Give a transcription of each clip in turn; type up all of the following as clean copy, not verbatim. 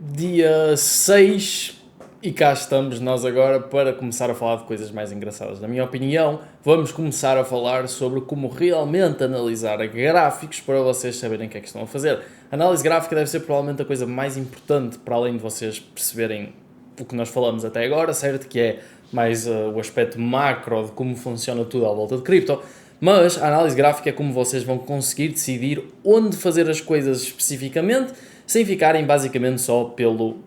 dia 6 e cá estamos nós agora para começar a falar de coisas mais engraçadas. Na minha opinião, vamos começar a falar sobre como realmente analisar gráficos para vocês saberem o que é que estão a fazer. A análise gráfica deve ser provavelmente a coisa mais importante para além de vocês perceberem o que nós falamos até agora, certo? Que é mais o aspecto macro de como funciona tudo à volta de cripto. Mas a análise gráfica é como vocês vão conseguir decidir onde fazer as coisas especificamente, sem ficarem basicamente só pelo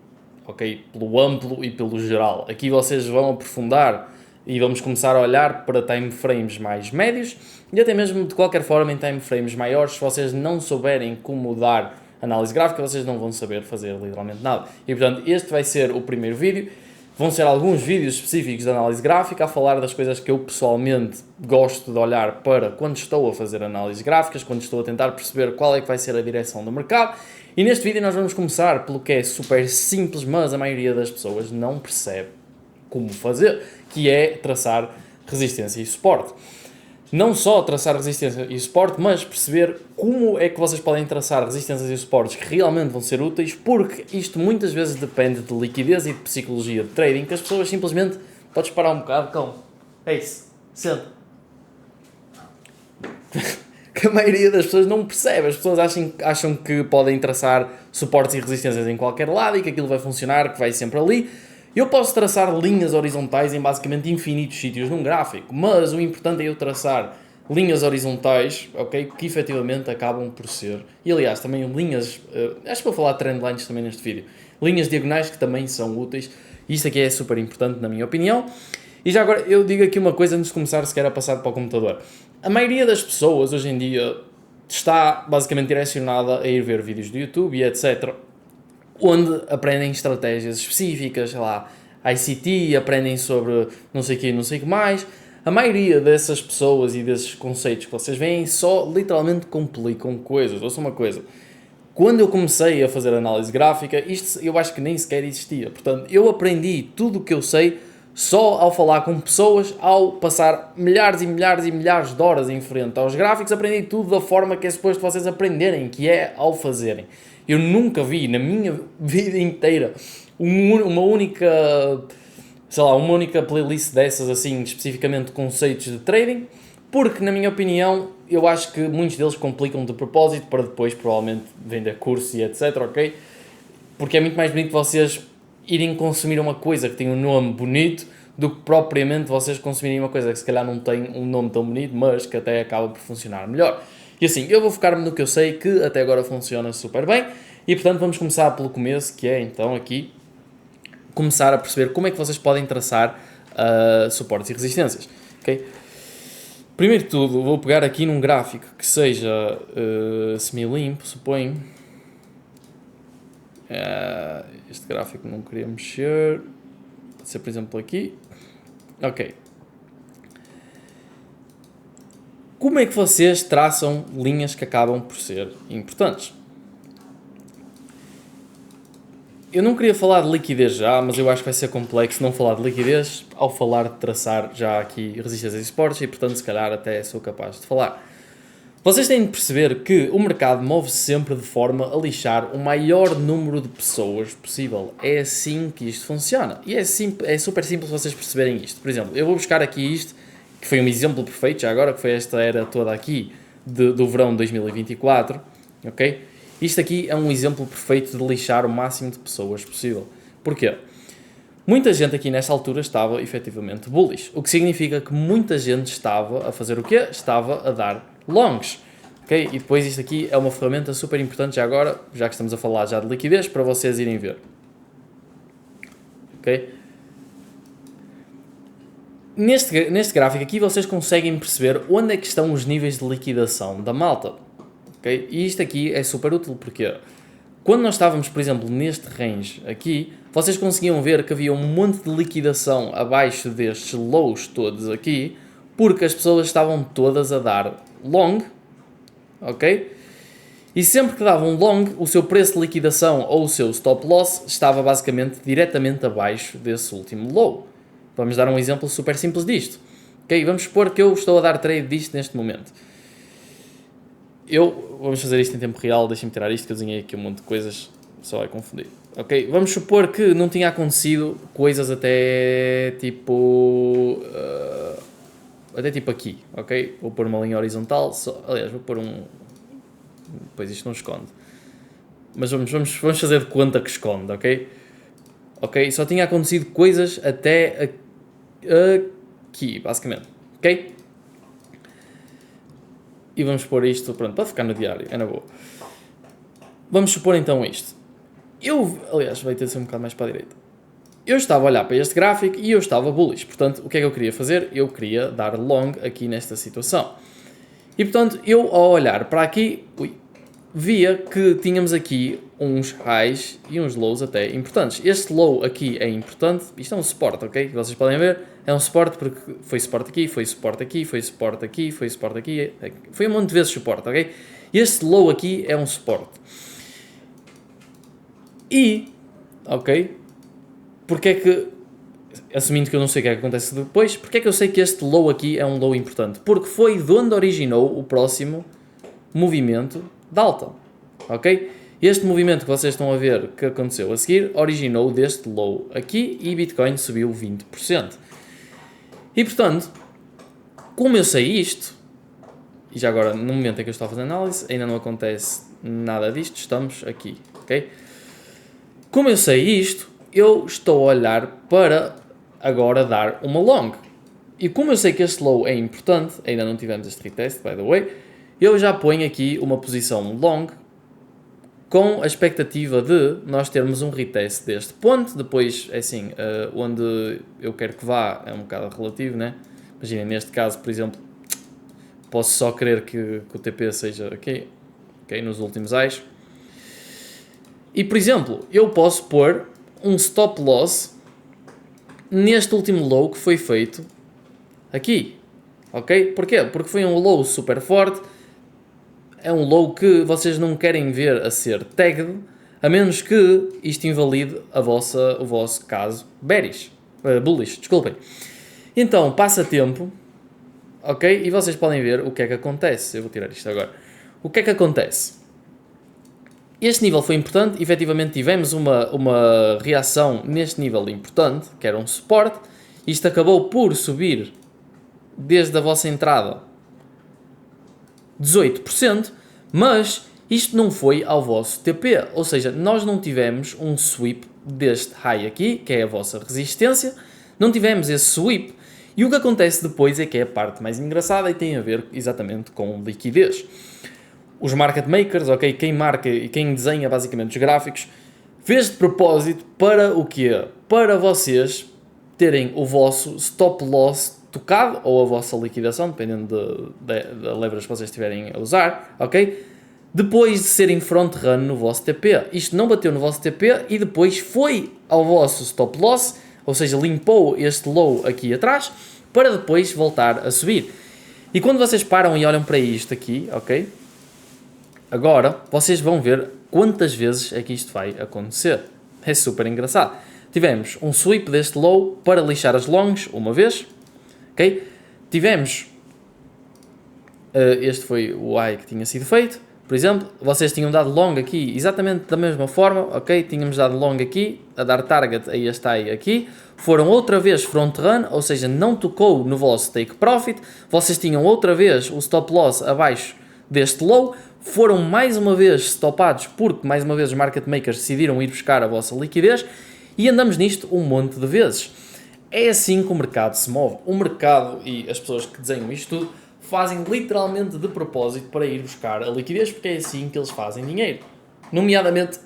amplo e pelo geral. Aqui vocês vão aprofundar e vamos começar a olhar para time frames mais médios e até mesmo de qualquer forma em time frames maiores. Se vocês não souberem como dar análise gráfica, vocês não vão saber fazer literalmente nada. E portanto este vai ser o primeiro vídeo. Vão ser alguns vídeos específicos de análise gráfica a falar das coisas que eu pessoalmente gosto de olhar para quando estou a fazer análises gráficas, quando estou a tentar perceber qual é que vai ser a direção do mercado. E neste vídeo nós vamos começar pelo que é super simples, mas a maioria das pessoas não percebe como fazer, que é traçar resistência e suporte. Não só traçar resistência e suporte, mas perceber como é que vocês podem traçar resistências e suportes que realmente vão ser úteis, porque isto muitas vezes depende de liquidez e de psicologia de trading, que as pessoas simplesmente... Podes parar um bocado, calma. É isso. Senta. Que a maioria das pessoas não percebe. As pessoas acham que podem traçar suportes e resistências em qualquer lado e que aquilo vai funcionar, que vai sempre ali. Eu posso traçar linhas horizontais em basicamente infinitos sítios num gráfico, mas o importante é eu traçar linhas horizontais, ok, que efetivamente acabam por ser, e aliás também linhas, acho que vou falar de trendlines também neste vídeo, linhas diagonais que também são úteis, e isto aqui é super importante na minha opinião. E já agora eu digo aqui uma coisa antes de começar sequer a passar para o computador. A maioria das pessoas hoje em dia está basicamente direcionada a ir ver vídeos do YouTube e etc., onde aprendem estratégias específicas, sei lá, ICT, aprendem sobre não sei o que, não sei o que mais. A maioria dessas pessoas e desses conceitos que vocês veem só literalmente complicam coisas. Ouça uma coisa, quando eu comecei a fazer análise gráfica, isto eu acho que nem sequer existia. Portanto, eu aprendi tudo o que eu sei só ao falar com pessoas, ao passar milhares e milhares e milhares de horas em frente aos gráficos, aprendi tudo da forma que é suposto vocês aprenderem, que é ao fazerem. Eu nunca vi na minha vida inteira uma única playlist dessas, assim, especificamente de conceitos de trading, porque, na minha opinião, eu acho que muitos deles complicam de propósito para depois, provavelmente, vender curso e etc, ok? Porque é muito mais bonito vocês irem consumir uma coisa que tem um nome bonito do que propriamente vocês consumirem uma coisa que se calhar não tem um nome tão bonito, mas que até acaba por funcionar melhor. E assim, eu vou focar-me no que eu sei, que até agora funciona super bem, e portanto vamos começar pelo começo, que é então aqui começar a perceber como é que vocês podem traçar suportes e resistências, ok? Primeiro de tudo, vou pegar aqui num gráfico que seja semi-limpo, suponho. Este gráfico não queria mexer, pode ser por exemplo aqui, ok. Como é que vocês traçam linhas que acabam por ser importantes? Eu não queria falar de liquidez já, mas eu acho que vai ser complexo não falar de liquidez ao falar de traçar já aqui resistências e suportes e portanto se calhar até sou capaz de falar. Vocês têm de perceber que o mercado move-se sempre de forma a lixar o maior número de pessoas possível. É assim que isto funciona. E é super simples vocês perceberem isto. Por exemplo, eu vou buscar aqui isto, que foi um exemplo perfeito já agora, que foi esta era toda aqui do verão de 2024, ok? Isto aqui é um exemplo perfeito de lixar o máximo de pessoas possível. Porquê? Muita gente aqui nesta altura estava efetivamente bullish, o que significa que muita gente estava a fazer o quê? Estava a dar longs, ok? E depois isto aqui é uma ferramenta super importante já agora, já que estamos a falar já de liquidez, para vocês irem ver, ok? Neste gráfico aqui vocês conseguem perceber onde é que estão os níveis de liquidação da malta, ok? E isto aqui é super útil porque quando nós estávamos, por exemplo, neste range aqui, vocês conseguiam ver que havia um monte de liquidação abaixo destes lows todos aqui, porque as pessoas estavam todas a dar long, ok? E sempre que davam long, o seu preço de liquidação ou o seu stop loss estava basicamente diretamente abaixo desse último low. Vamos dar um exemplo super simples disto. Ok, vamos supor que eu estou a dar trade disto neste momento. Vamos fazer isto em tempo real, deixem-me tirar isto que eu desenhei aqui um monte de coisas só vai confundir. Ok, vamos supor que não tinha acontecido coisas até tipo aqui, ok? Vou pôr uma linha horizontal, aliás, vou pôr um, depois isto não esconde, mas vamos fazer de conta que esconde, ok? Ok, só tinha acontecido coisas até aqui, basicamente, ok? E vamos pôr isto, pronto, pode ficar no diário, é na boa. Vamos supor então isto. Aliás, vai ter de ser um bocado mais para a direita. Eu estava a olhar para este gráfico e eu estava bullish. Portanto, o que é que eu queria fazer? Eu queria dar long aqui nesta situação. E portanto, eu ao olhar para aqui, via que tínhamos aqui uns highs e uns lows até importantes. Este low aqui é importante. Isto é um suporte, ok? Vocês podem ver. É um suporte porque foi suporte aqui, foi suporte aqui, foi suporte aqui, foi suporte aqui. Foi um monte de vezes suporte, ok? Este low aqui é um suporte. E, ok, porque é que, assumindo que eu não sei o que é que acontece depois, porque é que eu sei que este low aqui é um low importante? Porque foi de onde originou o próximo movimento de alta, ok? Este movimento que vocês estão a ver que aconteceu a seguir, originou deste low aqui e Bitcoin subiu 20%. E portanto, como eu sei isto, e já agora no momento em que eu estou a fazer análise, ainda não acontece nada disto, estamos aqui, ok? Como eu sei isto, eu estou a olhar para agora dar uma long. E como eu sei que este low é importante, ainda não tivemos este retest, by the way, eu já ponho aqui uma posição long com a expectativa de nós termos um retest deste ponto. Depois, é assim, onde eu quero que vá é um bocado relativo, né? Imaginem, neste caso, por exemplo, posso só querer que o TP seja aqui, ok, nos últimos highs. E, por exemplo, eu posso pôr um stop loss neste último low que foi feito aqui, ok? Porquê? Porque foi um low super forte, é um low que vocês não querem ver a ser tagged, a menos que isto invalide o vosso caso bullish, desculpem. Então, passa tempo, ok? E vocês podem ver o que é que acontece. Eu vou tirar isto agora. O que é que acontece? Este nível foi importante, efetivamente tivemos uma reação neste nível importante, que era um suporte. Isto acabou por subir desde a vossa entrada 18%, mas isto não foi ao vosso TP, ou seja, nós não tivemos um sweep deste high aqui, que é a vossa resistência, não tivemos esse sweep. E o que acontece depois é que é a parte mais engraçada e tem a ver exatamente com liquidez. Os market makers, ok, quem marca e quem desenha basicamente os gráficos, fez de propósito para o quê? Para vocês terem o vosso stop loss tocado, ou a vossa liquidação, dependendo da leverage que vocês estiverem a usar, ok? Depois de serem front run no vosso TP. Isto não bateu no vosso TP e depois foi ao vosso stop loss, ou seja, limpou este low aqui atrás, para depois voltar a subir. E quando vocês param e olham para isto aqui, ok? Agora, vocês vão ver quantas vezes é que isto vai acontecer. É super engraçado. Tivemos um sweep deste low para lixar as longs, uma vez. Ok? Tivemos... este foi o high que tinha sido feito. Por exemplo, vocês tinham dado long aqui exatamente da mesma forma. Ok? Tínhamos dado long aqui, a dar target a este high aqui. Foram outra vez front run, ou seja, não tocou no vosso take profit. Vocês tinham outra vez o stop loss abaixo deste low. Foram mais uma vez stopados porque mais uma vez os market makers decidiram ir buscar a vossa liquidez e andamos nisto um monte de vezes. É assim que o mercado se move. O mercado e as pessoas que desenham isto tudo fazem literalmente de propósito para ir buscar a liquidez, porque é assim que eles fazem dinheiro. Nomeadamente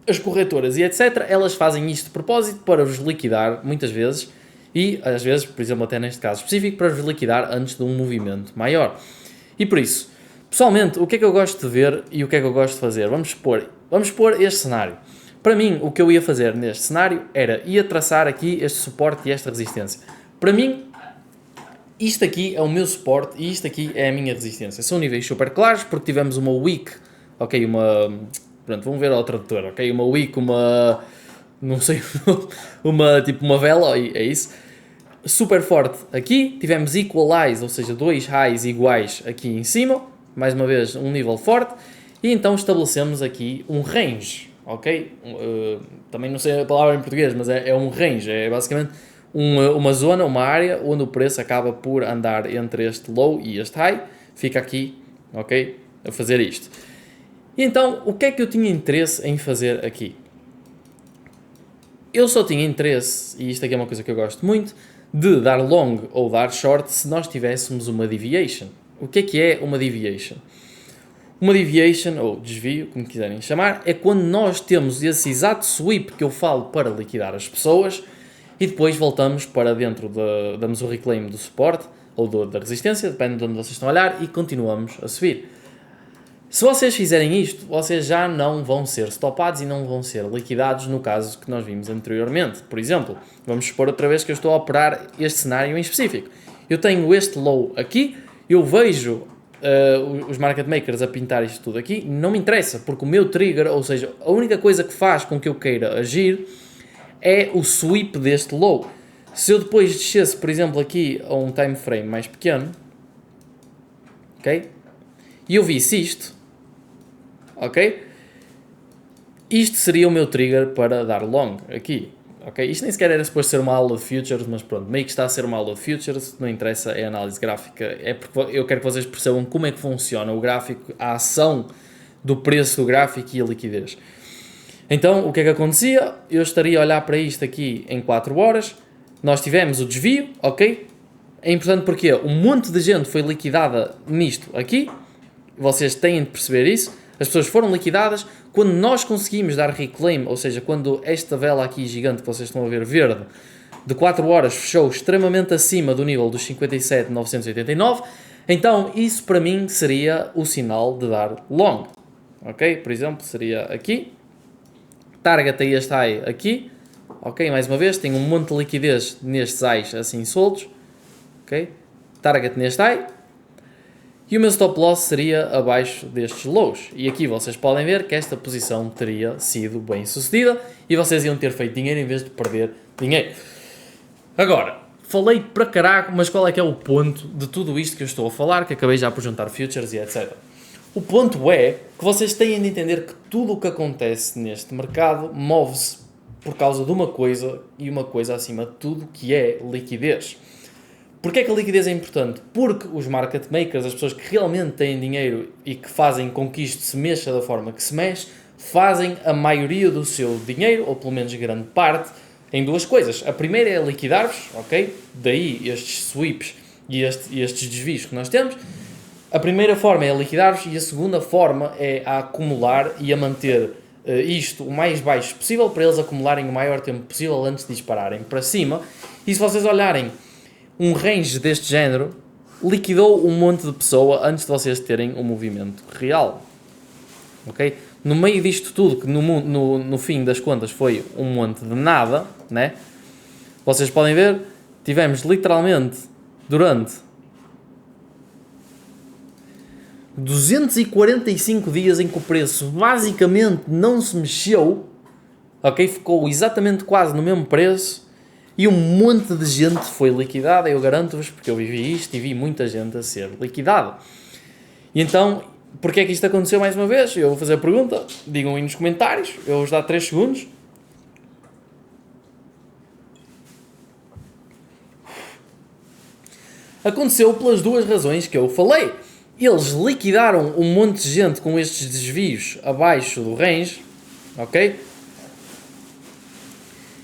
as corretoras e etc. Elas fazem isto de propósito para vos liquidar muitas vezes e às vezes, por exemplo até neste caso específico, para vos liquidar antes de um movimento maior. E por isso... Pessoalmente, o que é que eu gosto de ver e o que é que eu gosto de fazer? Vamos pôr este cenário. Para mim, o que eu ia fazer neste cenário ia traçar aqui este suporte e esta resistência. Para mim, isto aqui é o meu suporte e isto aqui é a minha resistência. São níveis super claros porque tivemos uma wick, ok, pronto, vamos ver ao tradutor, ok, uma wick, não sei, uma vela, é isso. Super forte aqui, tivemos equalize, ou seja, dois highs iguais aqui em cima. Mais uma vez, um nível forte, e então estabelecemos aqui um range, ok? Também não sei a palavra em português, mas é um range, é basicamente uma zona, uma área onde o preço acaba por andar entre este low e este high, fica aqui, ok? A fazer isto. E então, o que é que eu tinha interesse em fazer aqui? Eu só tinha interesse, e isto aqui é uma coisa que eu gosto muito, de dar long ou dar short se nós tivéssemos uma deviation. O que é uma deviation? Uma deviation, ou desvio, como quiserem chamar, é quando nós temos esse exato sweep que eu falo para liquidar as pessoas e depois voltamos para dentro, damos o reclaim do suporte ou da resistência, depende de onde vocês estão a olhar, e continuamos a subir. Se vocês fizerem isto, vocês já não vão ser stopados e não vão ser liquidados no caso que nós vimos anteriormente. Por exemplo, vamos supor outra vez que eu estou a operar este cenário em específico. Eu tenho este low aqui, eu vejo os market makers a pintar isto tudo aqui, não me interessa, porque o meu trigger, ou seja, a única coisa que faz com que eu queira agir é o sweep deste low. Se eu depois descesse, por exemplo, aqui a um time frame mais pequeno, ok? E eu visse isto, ok? Isto seria o meu trigger para dar long aqui, ok? Isto nem sequer era suposto ser uma aula de futures, mas pronto, meio que está a ser uma aula de futures, não interessa, é análise gráfica, é porque eu quero que vocês percebam como é que funciona o gráfico, a ação do preço do gráfico e a liquidez. Então, o que é que acontecia? Eu estaria a olhar para isto aqui em 4 horas, nós tivemos o desvio, ok? É importante porque um monte de gente foi liquidada nisto aqui, vocês têm de perceber isso, as pessoas foram liquidadas, quando nós conseguimos dar reclaim, ou seja, quando esta vela aqui gigante que vocês estão a ver verde, de 4 horas fechou extremamente acima do nível dos 57.989, então isso para mim seria o sinal de dar long, ok? Por exemplo, seria aqui, target a este high aqui, ok? Mais uma vez, tem um monte de liquidez nestes highs assim soltos, ok? Target neste high, e o meu stop loss seria abaixo destes lows. E aqui vocês podem ver que esta posição teria sido bem sucedida e vocês iam ter feito dinheiro em vez de perder dinheiro. Agora, falei para caraco, mas qual é que é o ponto de tudo isto que eu estou a falar, que acabei já por juntar futures e etc. O ponto é que vocês têm de entender que tudo o que acontece neste mercado move-se por causa de uma coisa e uma coisa acima de tudo, que é liquidez. Porquê é que a liquidez é importante? Porque os market makers, as pessoas que realmente têm dinheiro e que fazem com que isto se mexa da forma que se mexe, fazem a maioria do seu dinheiro, ou pelo menos grande parte, em duas coisas. A primeira é liquidar-vos, ok? Daí estes sweeps e estes desvios que nós temos. A primeira forma é liquidar-vos e a segunda forma é a acumular e a manter isto o mais baixo possível para eles acumularem o maior tempo possível antes de dispararem para cima. E se vocês olharem um range deste género, liquidou um monte de pessoa antes de vocês terem um movimento real. Ok? No meio disto tudo, que no fim das contas foi um monte de nada, né? Vocês podem ver, tivemos literalmente durante 245 dias em que o preço basicamente não se mexeu, ok? Ficou exatamente quase no mesmo preço e um monte de gente foi liquidada, eu garanto-vos, porque eu vivi isto e vi muita gente a ser liquidada. E então, porquê é que isto aconteceu mais uma vez? Eu vou fazer a pergunta, digam aí nos comentários, eu vou-vos dar 3 segundos. Aconteceu pelas duas razões que eu falei. Eles liquidaram um monte de gente com estes desvios abaixo do range, ok?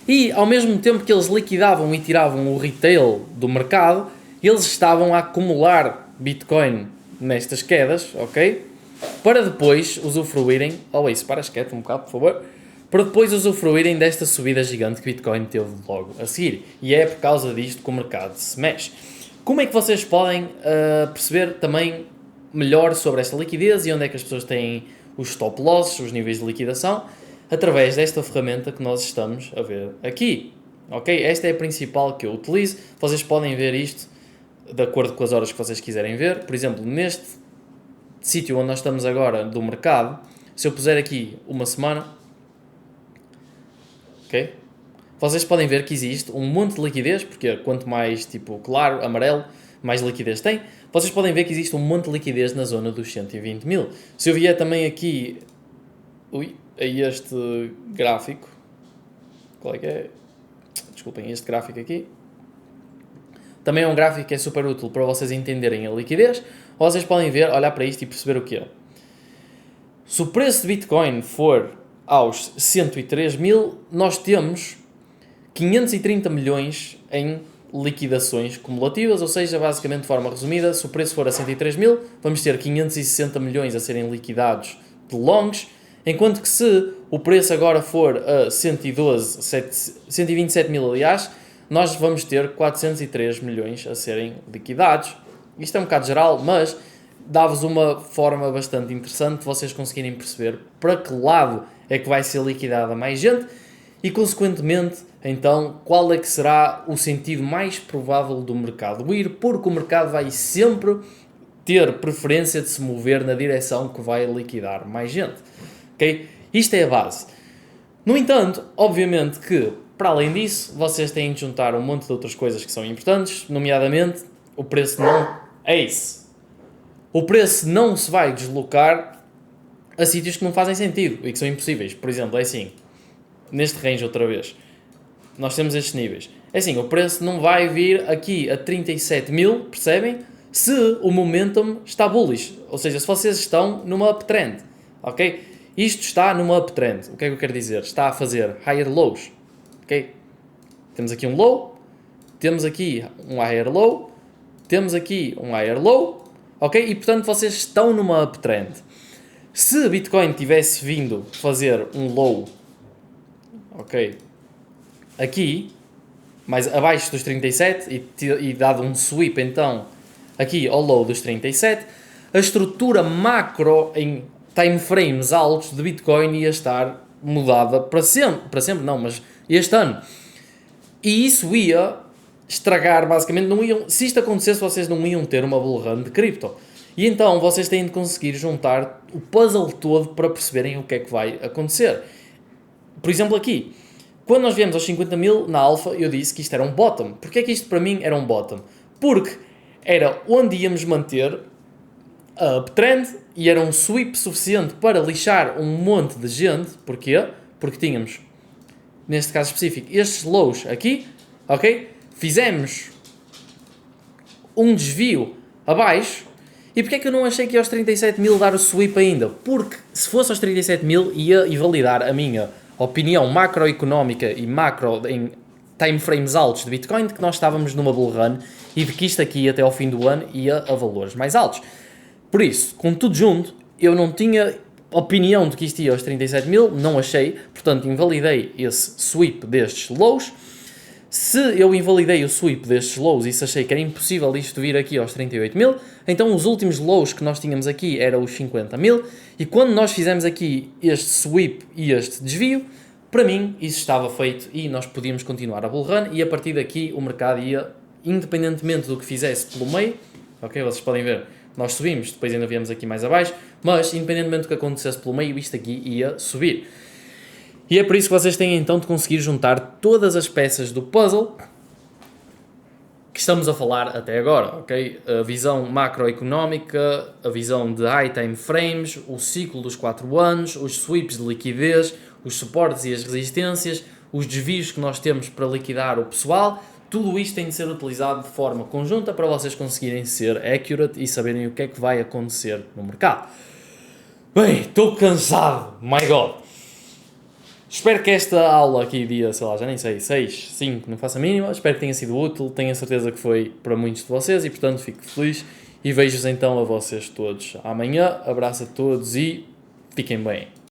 E ao mesmo tempo que eles liquidavam e tiravam o retail do mercado, eles estavam a acumular Bitcoin nestas quedas, ok? Para depois usufruírem, isso, para quieto um bocado, por favor, para depois usufruírem desta subida gigante que Bitcoin teve logo a seguir. E é por causa disto que o mercado se mexe. Como é que vocês podem perceber também melhor sobre esta liquidez e onde é que as pessoas têm os stop losses, os níveis de liquidação? Através desta ferramenta que nós estamos a ver aqui, ok? Esta é a principal que eu utilizo, vocês podem ver isto de acordo com as horas que vocês quiserem ver. Por exemplo, neste sítio onde nós estamos agora do mercado, se eu puser aqui uma semana, ok? Vocês podem ver que existe um monte de liquidez, porque quanto mais tipo claro, amarelo, mais liquidez tem. Vocês podem ver que existe um monte de liquidez na zona dos 120 mil. Se eu vier também aqui... a este gráfico, qual é que é? Desculpem, este gráfico aqui. Também é um gráfico que é super útil para vocês entenderem a liquidez. Vocês podem ver, olhar para isto e perceber o que é. Se o preço de Bitcoin for aos 103 mil, nós temos 530 milhões em liquidações cumulativas, ou seja, basicamente de forma resumida, se o preço for a 103 mil, vamos ter 560 milhões a serem liquidados de longs, enquanto que se o preço agora for a 127 mil, aliás, nós vamos ter 403 milhões a serem liquidados. Isto é um bocado geral, mas dá-vos uma forma bastante interessante de vocês conseguirem perceber para que lado é que vai ser liquidada mais gente e, consequentemente, então, qual é que será o sentido mais provável do mercado ir, porque o mercado vai sempre ter preferência de se mover na direção que vai liquidar mais gente. Okay? Isto é a base. No entanto, obviamente que, para além disso, vocês têm de juntar um monte de outras coisas que são importantes, nomeadamente o preço não é isso. O preço não se vai deslocar a sítios que não fazem sentido e que são impossíveis. Por exemplo, é assim, neste range outra vez, nós temos estes níveis. É assim, o preço não vai vir aqui a 37 mil, percebem? Se o momentum está bullish, ou seja, se vocês estão numa uptrend, ok? Isto está numa uptrend. O que é que eu quero dizer? Está a fazer higher lows, ok? Temos aqui um low, temos aqui um higher low, temos aqui um higher low, ok? E portanto vocês estão numa uptrend. Se Bitcoin tivesse vindo fazer um low, ok, aqui, mais abaixo dos 37 e dado um sweep então aqui ao low dos 37, a estrutura macro em time frames altos de Bitcoin ia estar mudada para sempre não, mas este ano. E isso ia estragar, basicamente, se isto acontecesse, vocês não iam ter uma bull run de cripto. E então vocês têm de conseguir juntar o puzzle todo para perceberem o que é que vai acontecer. Por exemplo, aqui, quando nós viemos aos 50 mil na alfa, eu disse que isto era um bottom. Porquê é que isto para mim era um bottom? Porque era onde íamos manter a uptrend e era um sweep suficiente para lixar um monte de gente. Porquê? Porque tínhamos, neste caso específico, estes lows aqui, ok? Fizemos um desvio abaixo. E porquê é que eu não achei que ia aos 37 mil dar o sweep ainda? Porque se fosse aos 37 mil ia invalidar a minha opinião macroeconómica e macro em time frames altos de Bitcoin de que nós estávamos numa bull run e de que isto aqui até ao fim do ano ia a valores mais altos. Por isso, com tudo junto, eu não tinha opinião de que isto ia aos 37 mil, não achei, portanto invalidei esse sweep destes lows. Se eu invalidei o sweep destes lows e se achei que era impossível isto vir aqui aos 38 mil, então os últimos lows que nós tínhamos aqui eram os 50 mil, e quando nós fizemos aqui este sweep e este desvio, para mim isso estava feito e nós podíamos continuar a bull run, e a partir daqui o mercado ia, independentemente do que fizesse pelo meio, ok, vocês podem ver, nós subimos, depois ainda viemos aqui mais abaixo, mas independentemente do que acontecesse pelo meio, isto aqui ia subir. E é por isso que vocês têm então de conseguir juntar todas as peças do puzzle que estamos a falar até agora, ok? A visão macroeconómica, a visão de high time frames, o ciclo dos 4 anos, os sweeps de liquidez, os suportes e as resistências, os desvios que nós temos para liquidar o pessoal, tudo isto tem de ser utilizado de forma conjunta para vocês conseguirem ser accurate e saberem o que é que vai acontecer no mercado. Bem, estou cansado, my God! Espero que esta aula aqui, dia, sei lá, já nem sei, 6, 5, não faço a mínima, espero que tenha sido útil, tenho a certeza que foi para muitos de vocês e, portanto, fico feliz e vejo-vos então a vocês todos amanhã. Abraço a todos e fiquem bem.